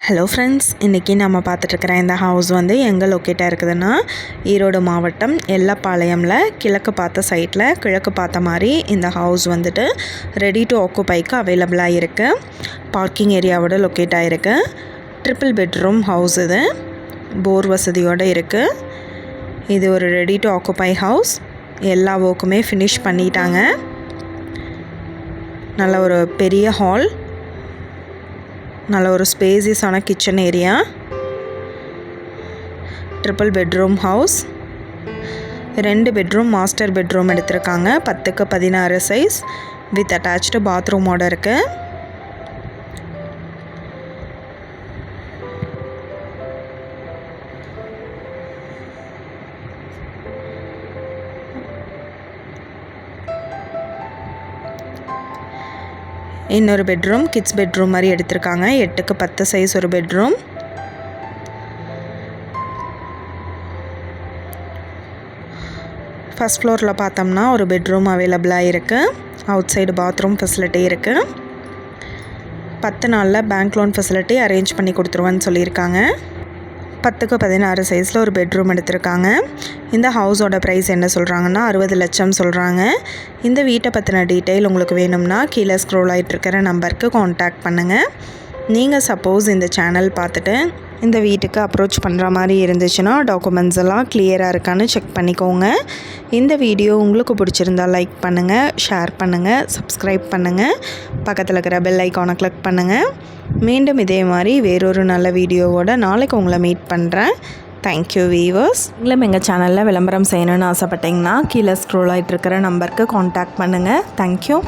Hello friends, இன்றைக்கி நம்ம பார்த்துட்ருக்குற இந்த ஹவுஸ் வந்து எங்கே லொக்கேட்டாக இருக்குதுன்னா ஈரோடு மாவட்டம் எல்லப்பாளையமில் கிழக்கு பார்த்த சைட்டில் கிழக்கு பார்த்த மாதிரி இந்த ஹவுஸ் வந்துட்டு ரெடி டு ஆக்குபைக்கு அவைலபிளாக இருக்குது. பார்க்கிங் ஏரியாவோட லொக்கேட் ஆகிருக்கு. ட்ரிபிள் பெட்ரூம் ஹவுஸ் இது, போர் வசதியோடு இருக்குது. இது ஒரு ரெடி டு ஆக்குபை ஹவுஸ். எல்லா ஒர்க்குமே ஃபினிஷ் பண்ணிட்டாங்க. நல்ல ஒரு பெரிய ஹால், நல்ல ஒரு ஸ்பேசியஸான kitchen area. Triple bedroom house, 2 bedroom master bedroom எடுத்திருக்காங்க. 10க்கு 16 சைஸ் வித் அட்டாச்டு பாத்ரூமோடு இருக்குது. இன்னொரு பெட்ரூம் கிட்ஸ் பெட்ரூம் மாதிரி எடுத்திருக்காங்க. 8க்கு 10 சைஸ் ஒரு பெட்ரூம். ஃபஸ்ட் ஃப்ளோரில் பார்த்தோம்னா ஒரு பெட்ரூம் அவைலபிளாக இருக்குது. அவுட் சைடு பாத்ரூம் ஃபெசிலிட்டி இருக்குது. 10 நாளில் பேங்க் லோன் ஃபெசிலிட்டி அரேஞ்ச் பண்ணி கொடுத்துருவேன்னு சொல்லியிருக்காங்க. 10க்கு 16 சைஸில் ஒரு பெட்ரூம் எடுத்திருக்காங்க. இந்த ஹவுஸோட ப்ரைஸ் என்ன சொல்கிறாங்கன்னா 60 லட்சம் சொல்கிறாங்க. இந்த வீட்டை பற்றின டீட்டெயில் உங்களுக்கு வேணும்னா கீழே ஸ்க்ரோல் ஆகிட்டுருக்கிற நம்பருக்கு காண்டாக்ட் பண்ணுங்கள். நீங்கள் சப்போஸ் இந்த சேனல் பார்த்துட்டு இந்த வீட்டுக்கு அப்ரோச் பண்ணுற மாதிரி இருந்துச்சுன்னா டாக்குமெண்ட்ஸ் எல்லாம் கிளியராக இருக்கான்னு செக் பண்ணிக்கோங்க. இந்த வீடியோ உங்களுக்கு பிடிச்சிருந்தால் லைக் பண்ணுங்கள், ஷேர் பண்ணுங்கள், சப்ஸ்கிரைப் பண்ணுங்கள், பக்கத்தில் இருக்கிற பெல் ஐக்கானை கிளிக் பண்ணுங்கள். மீண்டும் இதே மாதிரி வேறொரு நல்ல வீடியோவோட நாளைக்கு உங்களை மீட் பண்ணுறேன். Thank you viewers. நீங்களும் எங்கள் சேனலில் விளம்பரம் செய்யணும்னு ஆசைப்பட்டீங்கன்னா கீழே ஸ்க்ரோல் ஆகிட்டு இருக்கிற நம்பருக்கு காண்டாக்ட் பண்ணுங்கள். தேங்க்யூ.